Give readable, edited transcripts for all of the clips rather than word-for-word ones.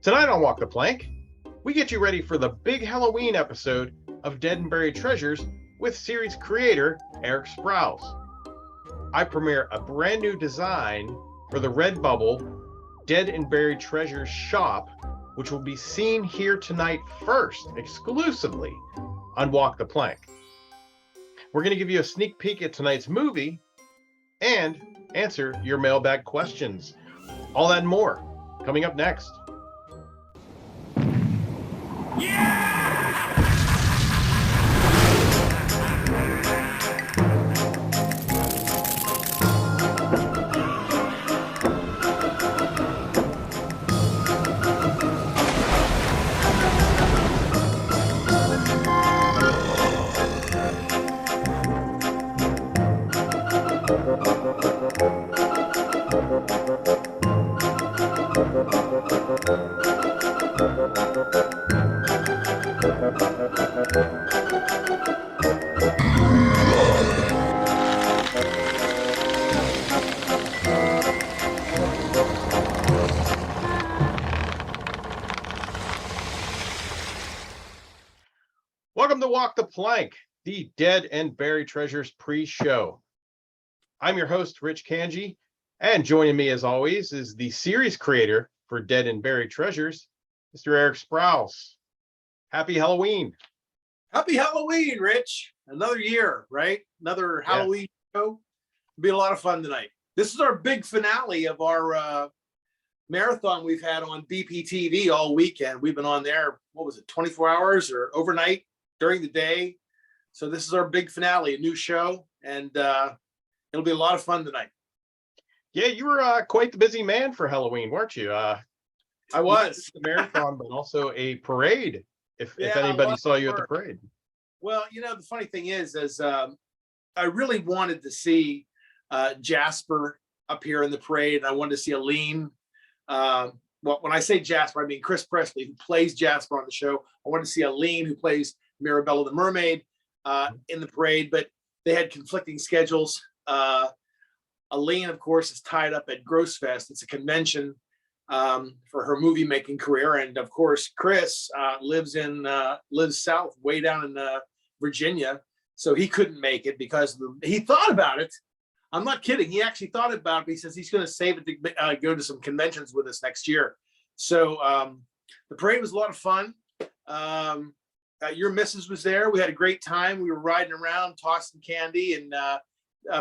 Tonight on Walk the Plank, we get you ready for the big Halloween episode of Dead and Buried Treasures with series creator Eric Sprouse. I premiere a brand new design for the Redbubble Dead and Buried Treasures shop, which will be seen here tonight first, exclusively on Walk the Plank. We're going to give you a sneak peek at tonight's movie and answer your mailbag questions. All that and more coming up next. Welcome to Walk the Plank, the Dead and Buried Treasures pre-show. I'm your host, Rich Kanji, and joining me as always is the series creator for Dead and Buried Treasures, Mr. Eric Sprouse. Happy Halloween. Happy Halloween, Rich. Another year, right? Another Halloween show. It'll be a lot of fun tonight. This is our big finale of our marathon we've had on BPTV all weekend. We've been on there, 24 hours or overnight during the day. So this is our big finale, a new show, and it'll be a lot of fun tonight. Yeah, you were quite the busy man for Halloween, weren't you? I was. The marathon, but also a parade, if anybody saw you at the parade. Well, the funny thing is I really wanted to see Jasper up here in the parade, and I wanted to see Aline. Well, when I say Jasper, I mean Chris Presley, who plays Jasper on the show. I wanted to see Aline, who plays Mirabella the Mermaid, in the parade, but they had conflicting schedules. Aline, of course, is tied up at Grossfest. It's a convention for her movie making career, and of course, Chris lives south, way down in Virginia, so he couldn't make it because he thought about it. I'm not kidding. He actually thought about it. He says he's going to save it to go to some conventions with us next year. So the parade was a lot of fun. Your missus was there. We had a great time. We were riding around, tossing candy. And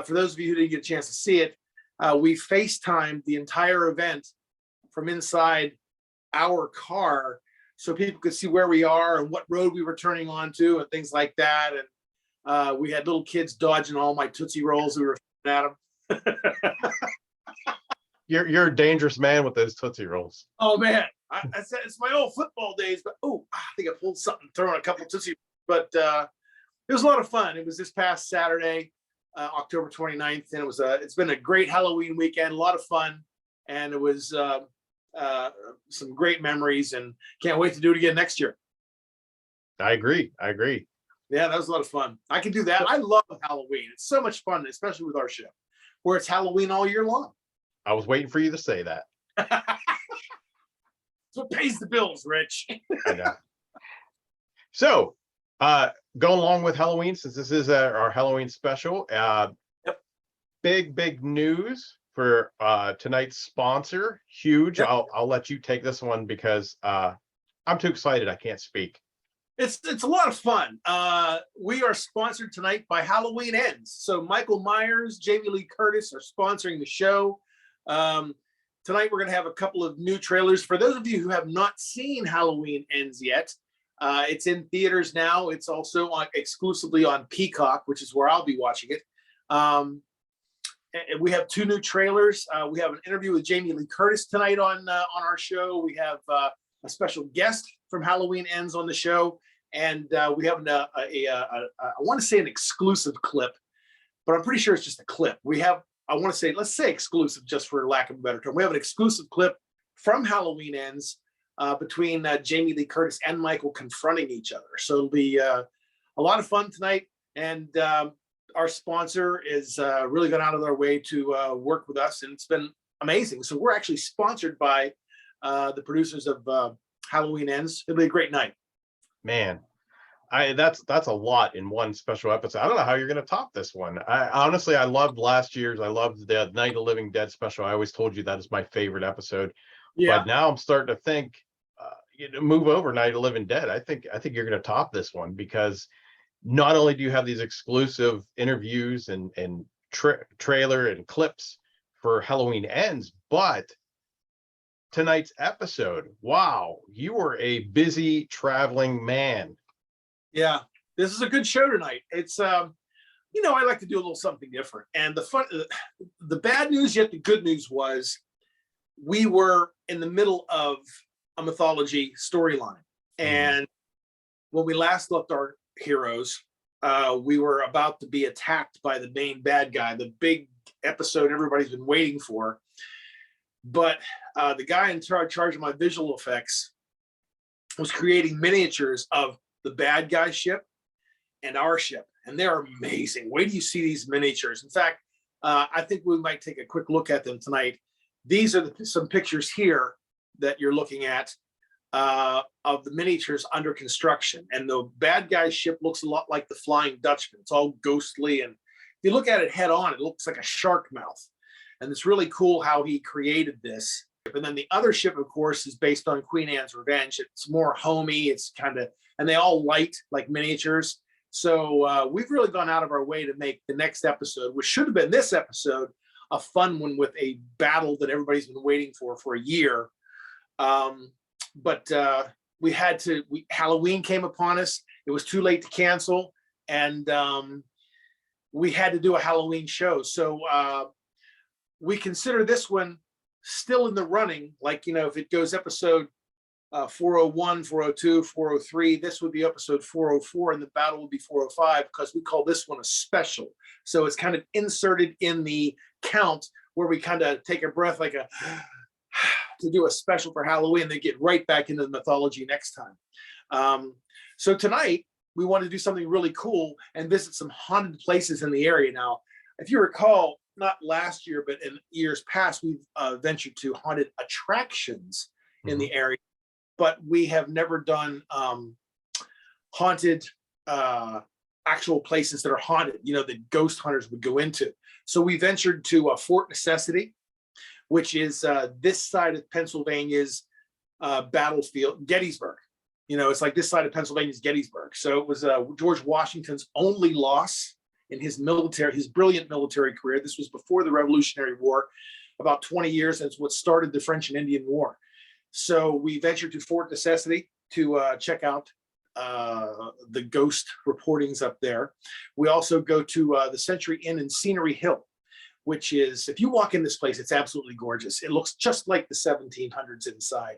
for those of you who didn't get a chance to see it, we FaceTimed the entire event from inside our car so people could see where we are and what road we were turning onto and things like that. And we had little kids dodging all my Tootsie Rolls. We were at them. You're a dangerous man with those Tootsie Rolls. Oh, man. I said it's my old football days, but I think I pulled something, throwing a couple Tootsie. But it was a lot of fun. It was this past Saturday, October 29th, and it's been a great Halloween weekend, a lot of fun, and it was some great memories, and can't wait to do it again next year. I agree. Yeah, that was a lot of fun. I can do that. I love Halloween. It's so much fun, especially with our show, where it's Halloween all year long. I was waiting for you to say that. That's what pays the bills, Rich. I know. So, going along with Halloween, since this is our Halloween special, big news for tonight's sponsor. Huge. Yep. I'll let you take this one because I'm too excited. I can't speak. It's a lot of fun. We are sponsored tonight by Halloween Ends. So Michael Myers, Jamie Lee Curtis are sponsoring the show. Tonight we're going to have a couple of new trailers. For those of you who have not seen Halloween Ends yet, it's in theaters now. It's also exclusively on Peacock, which is where I'll be watching it. And we have two new trailers. We have an interview with Jamie Lee Curtis tonight on our show. We have a special guest from Halloween Ends on the show, and we have I want to say an exclusive clip, but I'm pretty sure it's just a clip. Let's say exclusive, just for lack of a better term. We have an exclusive clip from Halloween Ends between Jamie Lee Curtis and Michael confronting each other. So it'll be a lot of fun tonight. And our sponsor is really gone out of their way to work with us, and it's been amazing. So we're actually sponsored by the producers of Halloween Ends. It'll be a great night. Man, that's a lot in one special episode. I don't know how you're going to top this one. I honestly, I loved last year's. I loved the Night of Living Dead special. I always told you that is my favorite episode. Yeah. But now I'm starting to think, move over Night of Living Dead. I think you're going to top this one, because not only do you have these exclusive interviews and trailer and clips for Halloween Ends, but tonight's episode, wow, you were a busy traveling man. Yeah, this is a good show tonight. It's I like to do a little something different. And the bad news yet the good news was we were in the middle of a mythology storyline. And when we last left our heroes, we were about to be attacked by the main bad guy, the big episode everybody's been waiting for. But the guy in charge of my visual effects was creating miniatures of the bad guy ship and our ship, and they're amazing. Wait till you see these miniatures. In fact, I think we might take a quick look at them tonight. These are some pictures here that you're looking at of the miniatures under construction, and the bad guy ship looks a lot like the Flying Dutchman. It's all ghostly, and if you look at it head on, it looks like a shark mouth. And it's really cool how he created this. And then the other ship, of course, is based on Queen Anne's Revenge. It's more homey. It's kind of, and they all light like miniatures. So we've really gone out of our way to make the next episode, which should have been this episode, a fun one with a battle that everybody's been waiting for a year. But Halloween came upon us. It was too late to cancel. And we had to do a Halloween show. So we consider this one still in the running. Like, if it goes episode 401, 402, 403, this would be episode 404, and the battle would be 405, because we call this one a special. So it's kind of inserted in the count where we kind of take a breath, like to do a special for Halloween, then get right back into the mythology next time. So tonight we want to do something really cool and visit some haunted places in the area. Now, if you recall, not last year, but in years past, we've ventured to haunted attractions in the area, but we have never done haunted actual places that are haunted, that ghost hunters would go into. So we ventured to Fort Necessity, which is this side of Pennsylvania's battlefield, Gettysburg. It's like this side of Pennsylvania's Gettysburg. So it was George Washington's only loss in his brilliant military career. This was before the Revolutionary War, about 20 years. That's what started the French and Indian War. So we ventured to Fort Necessity to check out the ghost reportings up there. We also go to the Century Inn in Scenery Hill, which is, if you walk in this place, it's absolutely gorgeous. It looks just like the 1700s inside.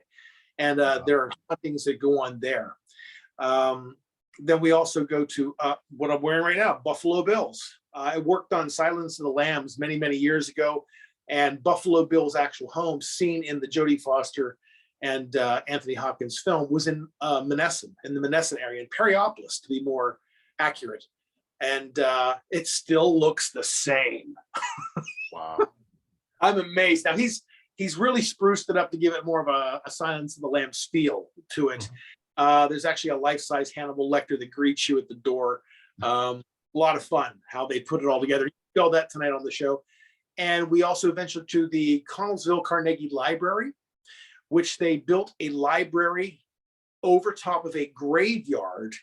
And there are things that go on there. Then we also go to what I'm wearing right now, Buffalo Bills. I worked on Silence of the Lambs many, many years ago, and Buffalo Bill's actual home, seen in the Jodie Foster and Anthony Hopkins film, was in Menneson, in the Menneson area, in Perryopolis, to be more accurate. And it still looks the same. Wow. I'm amazed. Now, he's really spruced it up to give it more of a Silence of the Lambs feel to it. There's actually a life-size Hannibal Lecter that greets you at the door. A lot of fun how they put it all together. You see all that tonight on the show. And we also ventured to the Connellsville Carnegie Library, which they built a library over top of a graveyard.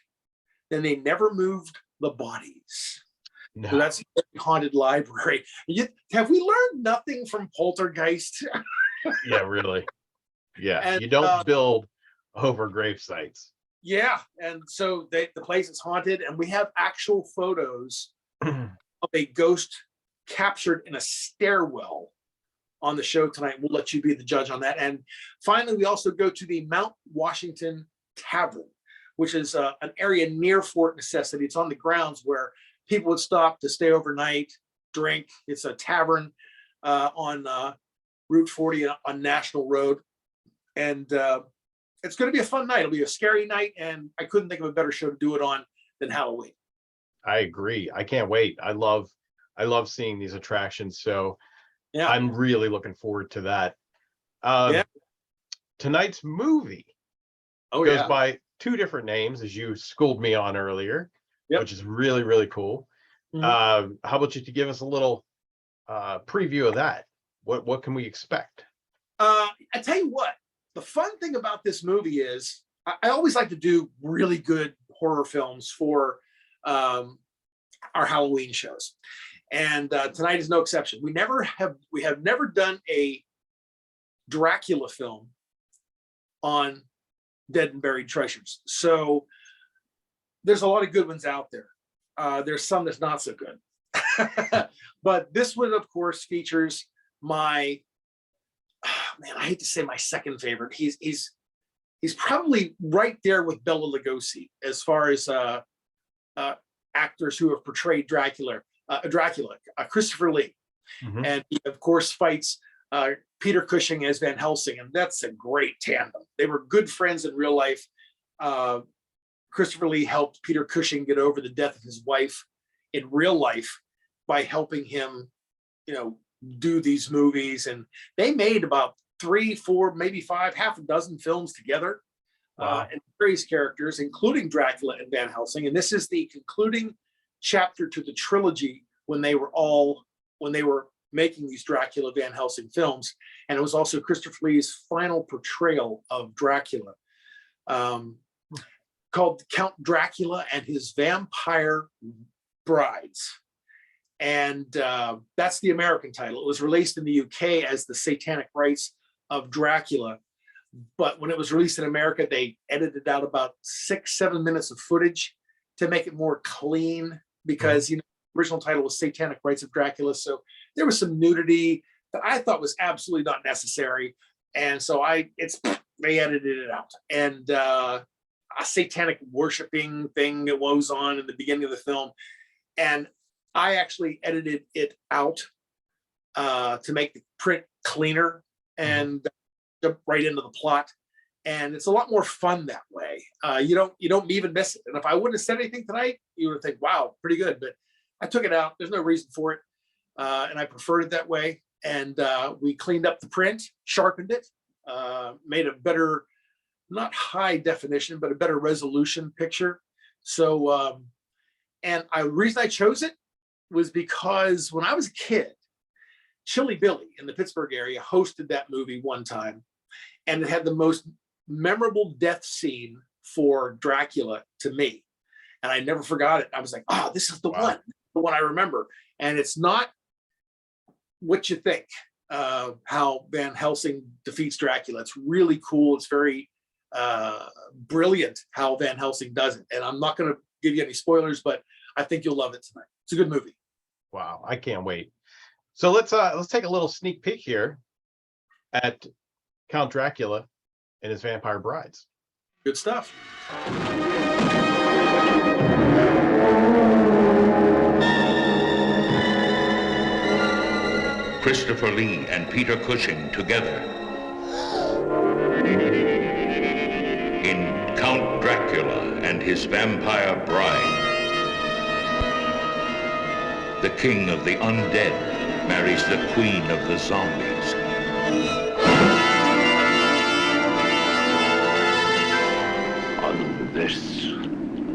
Then they never moved the bodies. No. So that's a haunted library. Have we learned nothing from Poltergeist? Yeah, really. Yeah, and, you don't build over grave sites. Yeah, and so the place is haunted, and we have actual photos of a ghost captured in a stairwell on the show tonight. We'll let you be the judge on that. And finally, we also go to the Mount Washington Tavern, which is an area near Fort Necessity. It's on the grounds where people would stop to stay overnight, drink. It's a tavern on Route 40 on National Road. And it's going to be a fun night. It'll be a scary night, and I couldn't think of a better show to do it on than Halloween. I agree. I can't wait. I love seeing these attractions. So yeah, I'm really looking forward to that. tonight's movie Oh goes yeah. by two different names, as you schooled me on earlier, Yep. which is really, really cool. Mhm. How about you to give us a little preview of that? What can we expect? I tell you what, the fun thing about this movie is I always like to do really good horror films for our Halloween shows, and tonight is no exception. We have never done a Dracula film on Dead and Buried Treasures, so there's a lot of good ones out there. There's some that's not so good, but this one, of course, features my man. I hate to say my second favorite. He's probably right there with Bela Lugosi as far as actors who have portrayed Dracula. Christopher Lee, Mhm. and he of course fights Peter Cushing as Van Helsing, and that's a great tandem. They were good friends in real life. Christopher Lee helped Peter Cushing get over the death of his wife in real life by helping him, do these movies. And they made about 3, 4, maybe 5, half a dozen films together, Wow. and various characters, including Dracula and Van Helsing. And this is the concluding chapter to the trilogy when they were making these Dracula Van Helsing films. And it was also Christopher Lee's final portrayal of Dracula. Called Count Dracula and His Vampire Brides. And that's the American title. It was released in the UK as The Satanic Rites of Dracula. But when it was released in America, they edited out about 6-7 minutes of footage to make it more clean, because the original title was Satanic Rites of Dracula. So there was some nudity that I thought was absolutely not necessary. And so they edited it out. And a satanic worshiping thing that goes on in the beginning of the film, and I actually edited it out to make the print cleaner and jump right into the plot. And it's a lot more fun that way. You don't even miss it. And if I wouldn't have said anything tonight, you would think, wow, pretty good. But I took it out. There's no reason for it, and I preferred it that way. And we cleaned up the print, sharpened it, made a better, not high definition, but a better resolution picture. So, and the reason I chose it was because when I was a kid, Chilly Billy in the Pittsburgh area hosted that movie one time, and it had the most memorable death scene for Dracula to me. And I never forgot it. I was like, oh, this is the one I remember. And it's not what you think, how Van Helsing defeats Dracula. It's really cool. It's very brilliant how Van Helsing does it. And I'm not going to give you any spoilers, but I think you'll love it tonight. It's a good movie. Wow, I can't wait. So let's take a little sneak peek here at Count Dracula and His Vampire Brides. Good stuff. Christopher Lee and Peter Cushing together in Count Dracula and His Vampire Bride. The king of the undead marries the queen of the zombies. On this,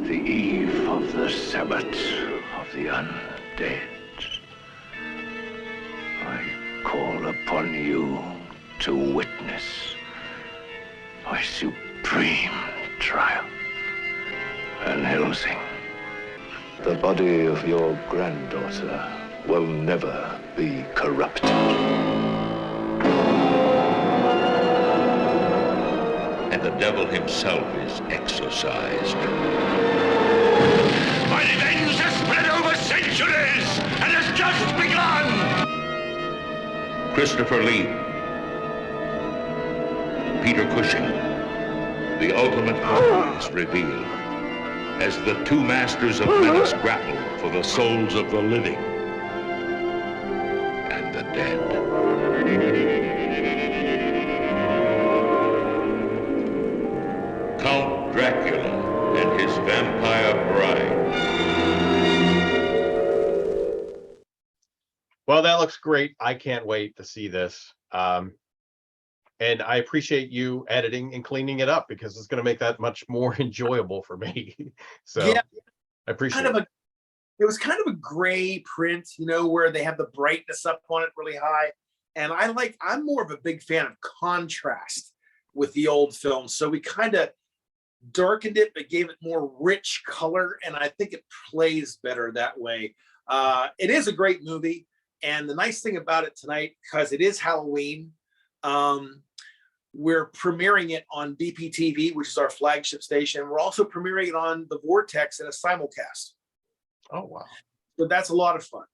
the eve of the Sabbath of the undead, I call upon you to witness my supreme triumph. Van Helsing, the body of your granddaughter will never be corrupted. And the devil himself is exorcised. My revenge has spread over centuries and has just begun! Christopher Lee, Peter Cushing, the ultimate horror is revealed as the two masters of menace grapple for the souls of the living and the dead. Count Dracula and His Vampire Bride. Well, that looks great. I can't wait to see this. And I appreciate you editing and cleaning it up because it's going to make that much more enjoyable for me. So Yeah, I appreciate kind of it. it was kind of a gray print, where they have the brightness up on it really high. And I'm more of a big fan of contrast with the old film. So we kind of darkened it, but gave it more rich color. And I think it plays better that way. It is a great movie. And the nice thing about it tonight, because it is Halloween, we're premiering it on BPTV, which is our flagship station. We're also premiering it on the Vortex in a simulcast. Oh, wow. So that's a lot of fun.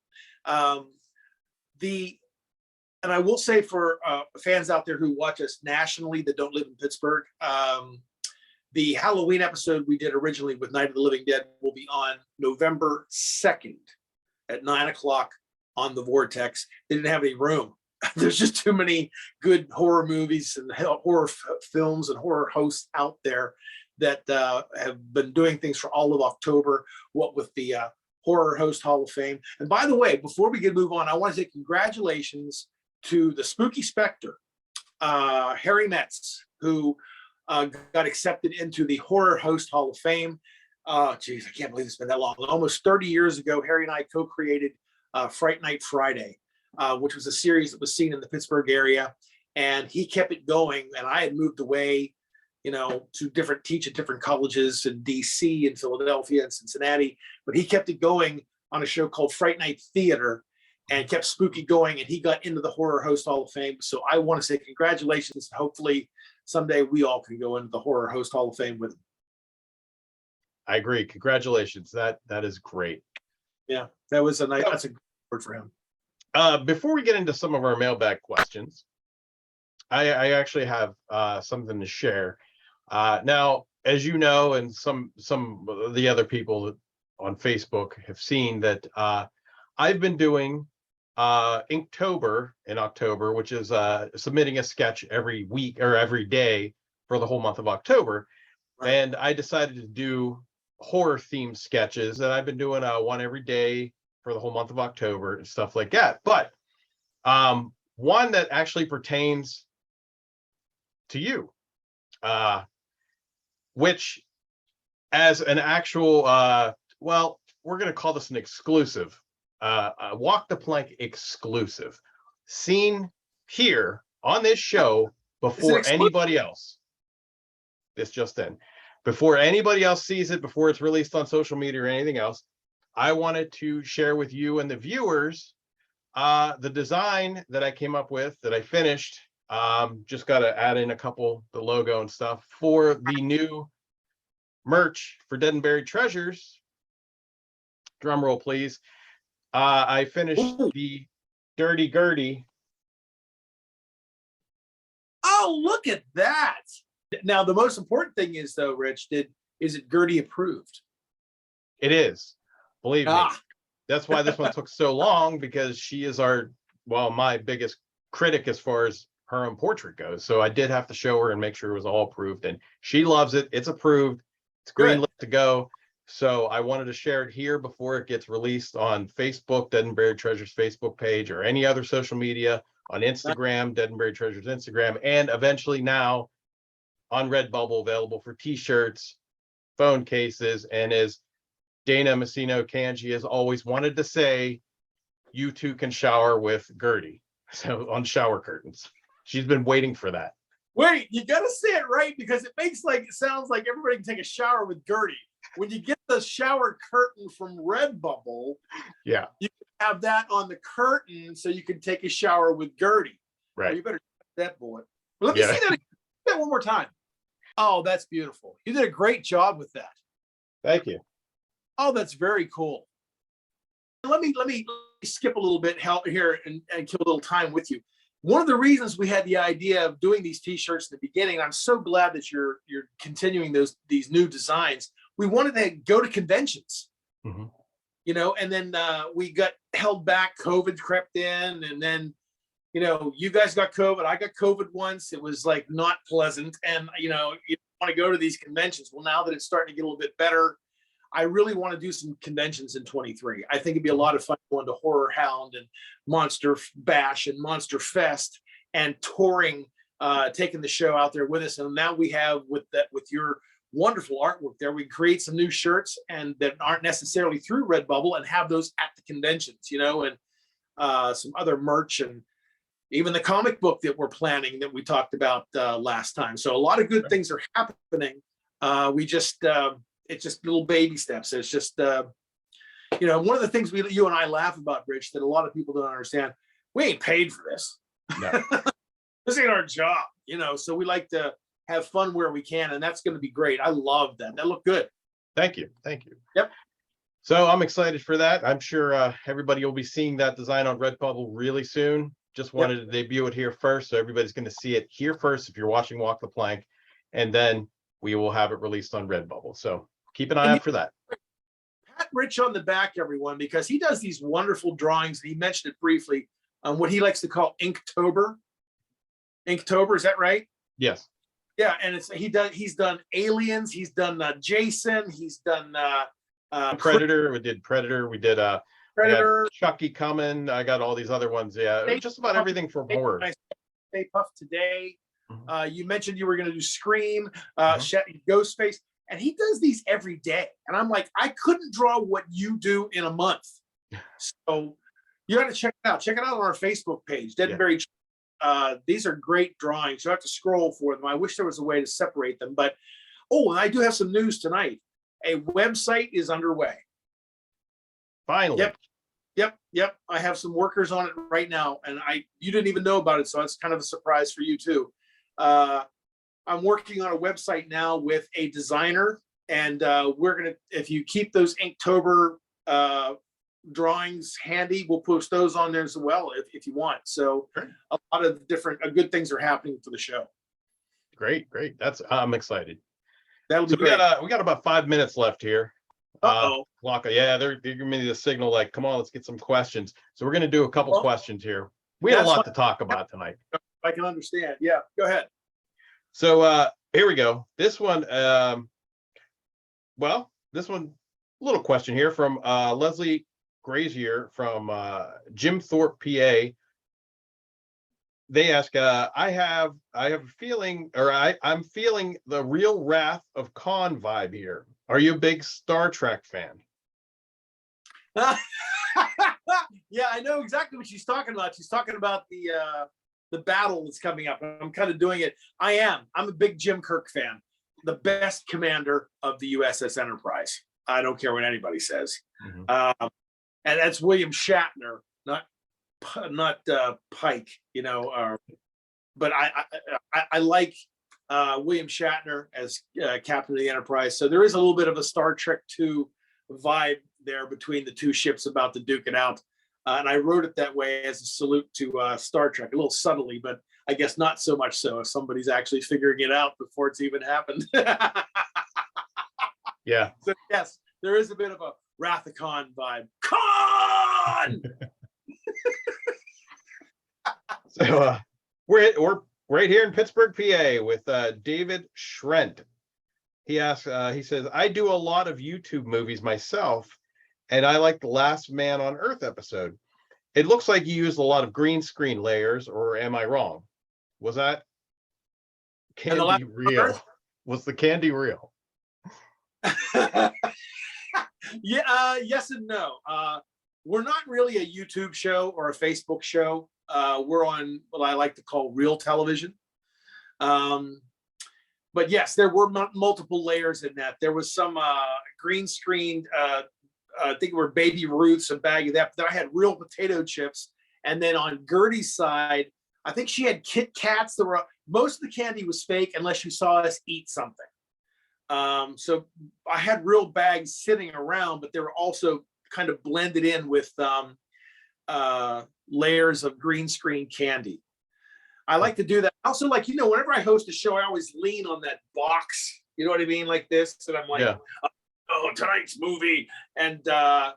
And I will say for fans out there who watch us nationally that don't live in Pittsburgh, the Halloween episode we did originally with Night of the Living Dead will be on November 2nd at 9 o'clock on the Vortex. They didn't have any room. There's just too many good horror movies and horror films and horror hosts out there that have been doing things for all of October, what with the Horror Host Hall of Fame. And by the way, before we can move on, I want to say congratulations to the Spooky Spectre, Harry Metz, who got accepted into the Horror Host Hall of Fame. Oh, geez, I can't believe it's been that long. Almost 30 years ago, Harry and I co-created Fright Night Friday, which was a series that was seen in the Pittsburgh area. And he kept it going. And I had moved away, to teach at different colleges in DC and Philadelphia and Cincinnati. But he kept it going on a show called Fright Night Theater and kept Spooky going. And he got into the Horror Host Hall of Fame. So I want to say congratulations. Hopefully someday we all can go into the Horror Host Hall of Fame with him. I agree. Congratulations. That is great. Yeah, that's a good word for him. Before we get into some of our mailbag questions, I actually have something to share. Now, as you know, and some of the other people on Facebook have seen that I've been doing Inktober in October, which is submitting a sketch every week or every day for the whole month of October. Right. And I decided to do horror themed sketches, and I've been doing one every day for the whole month of October and stuff like that. But one that actually pertains to you, which as an actual, well, we're going to call this an exclusive, Walk the Plank exclusive, seen here on this show before anybody else. This just in. Before anybody else sees it, before it's released on social media or anything else, I wanted to share with you and the viewers the design that I came up with, that I finished. Just got to add in the logo and stuff for the new merch for Dead and Buried Treasures. Drum roll, please. I finished the Dirty Gertie. Oh, look at that. Now, the most important thing is, though, Rich, is it Gertie approved? It is. Believe me. That's why this one took so long, because she is my biggest critic as far as her own portrait goes. So I did have to show her and make sure it was all approved, and she loves it. It's approved. It's greenlit to go. So I wanted to share it here before it gets released on Facebook, Dead and Buried Treasures Facebook page, or any other social media, on Instagram, Dead and Buried Treasures Instagram, and eventually now on Redbubble, available for t-shirts, phone cases, and as Dana Messino Kanji has always wanted to say, you too can shower with Gertie. So on shower curtains. She's been waiting for that. Wait, you got to say it right, because it sounds like everybody can take a shower with Gertie. When you get the shower curtain from Redbubble, yeah, you can have that on the curtain so you can take a shower with Gertie. Right. Oh, you better that bullet. Well, let me see that one more time. Oh, that's beautiful. You did a great job with that. Thank you. Oh, that's very cool. Let me skip a little bit here and kill a little time with you. One of the reasons we had the idea of doing these t-shirts in the beginning, I'm so glad that you're continuing these new designs. We wanted to go to conventions, and then we got held back. COVID crept in, and then, you guys got COVID. I got COVID once. It was like not pleasant. And, you want to go to these conventions. Well, now that it's starting to get a little bit better, I really want to do some conventions in 23. I think it'd be a lot of fun going to Horror Hound and Monster Bash and Monster Fest and touring taking the show out there with us. And now we have with your wonderful artwork there, we can create some new shirts and that aren't necessarily through Redbubble and have those at the conventions, and some other merch and even the comic book that we're planning that we talked about last time. So a lot of good things are happening. It's just little baby steps. It's just, one of the things you and I laugh about, Rich, that a lot of people don't understand. We ain't paid for this. No. This ain't our job, so we like to have fun where we can. And that's going to be great. I love that. That looked good. Thank you. Yep. So I'm excited for that. I'm sure everybody will be seeing that design on Redbubble really soon. Just wanted to debut it here first. So everybody's going to see it here first if you're watching Walk the Plank. And then we will have it released on Redbubble. So keep an eye out for that. Pat Rich on the back, everyone, because he does these wonderful drawings. He mentioned it briefly on what he likes to call Inktober. Inktober, is that right? Yes. Yeah, and he's done Aliens, he's done Jason, he's done Predator. We did Predator. We did Predator, Chucky coming. I got all these other ones. Yeah, just about everything from horror. Stay Puft today. You mentioned you were going to do Scream, Mm-hmm. Ghostface, and he does these every day. And I'm like, I couldn't draw what you do in a month. So you got to check it out. Check it out on our Facebook page, Dead and Buried. These are great drawings. You have to scroll for them. I wish there was a way to separate them, but and I do have some news tonight. A website is underway. Finally. Yep. I have some workers on it right now, and you didn't even know about it, so it's kind of a surprise for you too. I'm working on a website now with a designer, and we're gonna, if you keep those Inktober drawings handy, we'll post those on there as well if you want. So a lot of different good things are happening for the show. Great. I'm excited. That'll be great. great. We got about 5 minutes left here. Uh-oh. Yeah, they're giving me the signal like, come on, let's get some questions. So we're going to do a couple questions here. We had a lot to talk about tonight. I can understand. Yeah, go ahead. So here we go. This one, little question here from Leslie Grazier from Jim Thorpe, PA. They ask, I have a feeling, or I'm feeling the real Wrath of Khan vibe here. Are you a big Star Trek fan? Yeah, I know exactly what she's talking about. She's talking about the battle that's coming up. I'm kind of doing it. I'm a big Jim Kirk fan, the best commander of the USS Enterprise. I don't care what anybody says. Mm-hmm. And that's William Shatner, not Pike, but I like William Shatner as captain of the Enterprise. So there is a little bit of a Star Trek 2 vibe there between the two ships about to duke it out. And I wrote it that way as a salute to Star Trek, a little subtly, but I guess not so much so if somebody's actually figuring it out before it's even happened. Yeah. So yes, there is a bit of a Wrath of Khan vibe. Khan! So we're right here in Pittsburgh, PA with David Schrent. He asks, he says, I do a lot of YouTube movies myself, and I like the Last Man on Earth episode. It looks like you used a lot of green screen layers, or am I wrong? Was that candy real? Was the candy real? Yeah, yes and no. We're not really a YouTube show or a Facebook show. We're on what I like to call real television. But yes, there were multiple layers in that. There was some green screened, I think it were Baby Ruths, a bag of that. Then I had real potato chips. And then on Gertie's side, I think she had Kit Kats. Most of the candy was fake unless you saw us eat something. So I had real bags sitting around, but they were also kind of blended in with layers of green screen candy. I like to do that. Also, like, whenever I host a show, I always lean on that box, you know what I mean? Like this. And I'm like, oh, tonight's movie. And I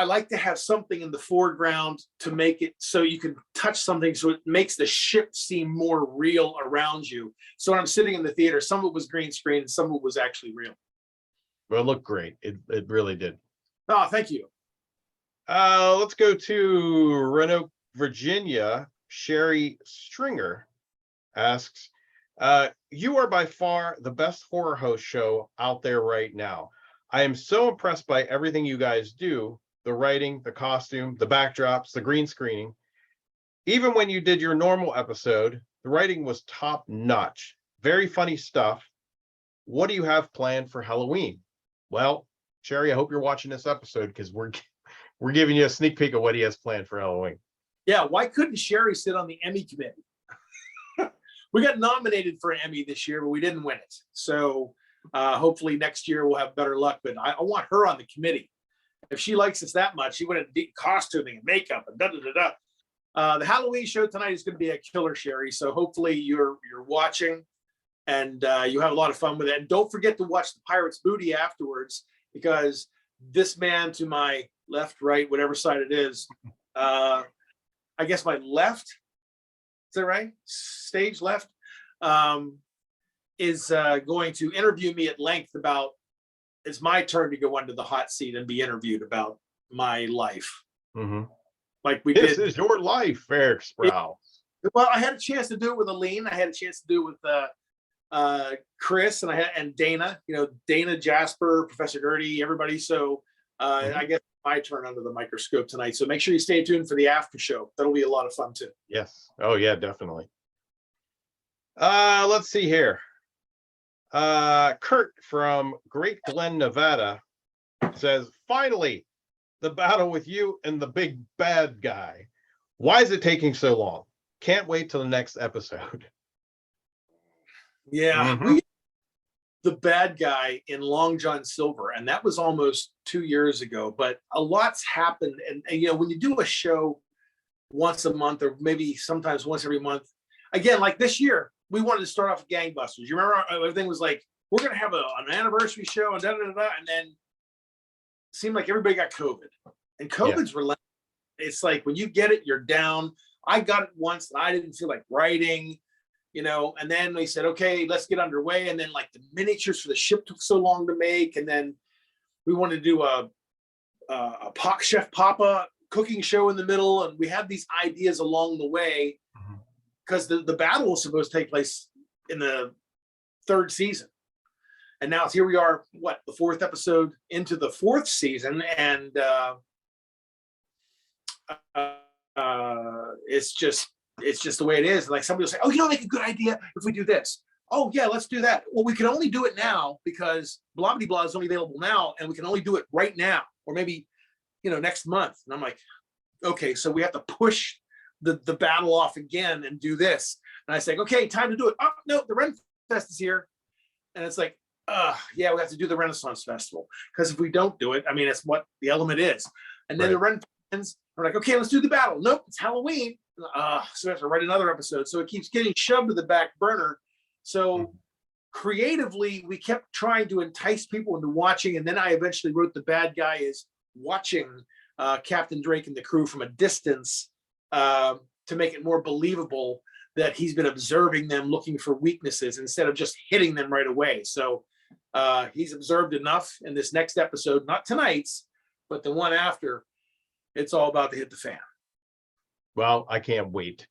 like to have something in the foreground to make it so you can touch something, so it makes the ship seem more real around you. So when I'm sitting in the theater, some of it was green screen and some of it was actually real. Well, it looked great. It really did. Oh, thank you. Let's go to Roanoke, Virginia. Sherry Stringer. asks, you are by far the best horror host show out there right now. I am so impressed by everything you guys do, the writing, the costume, the backdrops, the green screening. Even when you did your normal episode, the writing was top notch. Very funny stuff. What do you have planned for Halloween? Well, Sherry, I hope you're watching this episode because we're giving you a sneak peek of what he has planned for Halloween. Yeah, why couldn't Sherry sit on the Emmy committee? We got nominated for an Emmy this year, but we didn't win it. So hopefully next year we'll have better luck. But I want her on the committee. If she likes us that much, she would have costuming and makeup and da da da da. The Halloween show tonight is going to be a killer, Sherry. So hopefully you're watching and you have a lot of fun with it. And don't forget to watch the Pirate's Booty afterwards, because this man to my left, right, whatever side it is, I guess my left, is that right? Stage left, is going to interview me at length about, it's my turn to go under the hot seat and be interviewed about my life. Mm-hmm. Like we This did. is your life, Eric Sproul. Well, I had a chance to do it with Aline. I had a chance to do it with Chris and Dana, Dana, Jasper, Professor Gertie, everybody. So I guess my turn under the microscope tonight. So make sure you stay tuned for the after show. That'll be a lot of fun too. Yes. Oh yeah, definitely. Let's see here. Kurt from Great Glen, Nevada says, finally, the battle with you and the big bad guy. Why is it taking so long? Can't wait till the next episode. Yeah. Mhm. The bad guy in Long John Silver, and that was almost 2 years ago, but a lot's happened. And when you do a show once a month, or maybe sometimes once every month, again, like this year, we wanted to start off with gangbusters. You remember everything was like, we're going to have an anniversary show and and then it seemed like everybody got COVID, and COVID's relentless. It's like, when you get it, you're down. I got it once and I didn't feel like writing, and then they said, okay, let's get underway. And then like the miniatures for the ship took so long to make. And then we wanted to do a Chef Papa cooking show in the middle. And we had these ideas along the way, because the battle was supposed to take place in the 3rd season. And now here we are, the 4th episode into the 4th season. And it's just the way it is. Like somebody will say, oh, make a good idea if we do this. Oh yeah, let's do that. Well, we can only do it now because blah blah blah is only available now, and we can only do it right now, or maybe next month. And I'm like, okay, so we have to push the battle off again and do this. And I say, okay, time to do it. Oh no, the Ren Fest is here. And it's like, yeah, we have to do the Renaissance Festival, because if we don't do it, I mean, it's what the element is. And then the Ren ends. We're like, okay, let's do the battle. Nope, it's Halloween. So we have to write another episode. So it keeps getting shoved to the back burner. So creatively, we kept trying to entice people into watching. And then I eventually wrote the bad guy is watching Captain Drake and the crew from a distance, to make it more believable that he's been observing them, looking for weaknesses instead of just hitting them right away. So he's observed enough in this next episode, not tonight's, but the one after. It's all about to hit the fan. Well, I can't wait.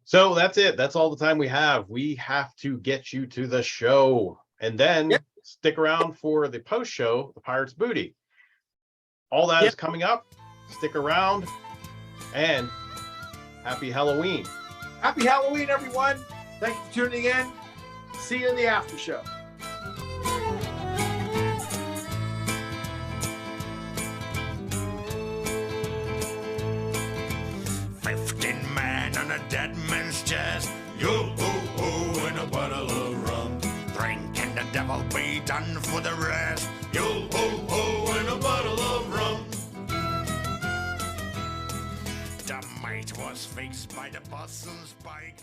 So that's it. That's all the time we have. We have to get you to the show, and then stick around for the post show, the Pirate's Booty. All that is coming up. Stick around, and happy Halloween. Happy Halloween, everyone. Thank you for tuning in. See you in the after show. 15 men on a dead man's chest. Yo-ho-ho, and a bottle of rum. Drinking the devil be done for the rest. Yo-ho-ho, and a bottle of rum. The mate was fixed by the bosun's spike.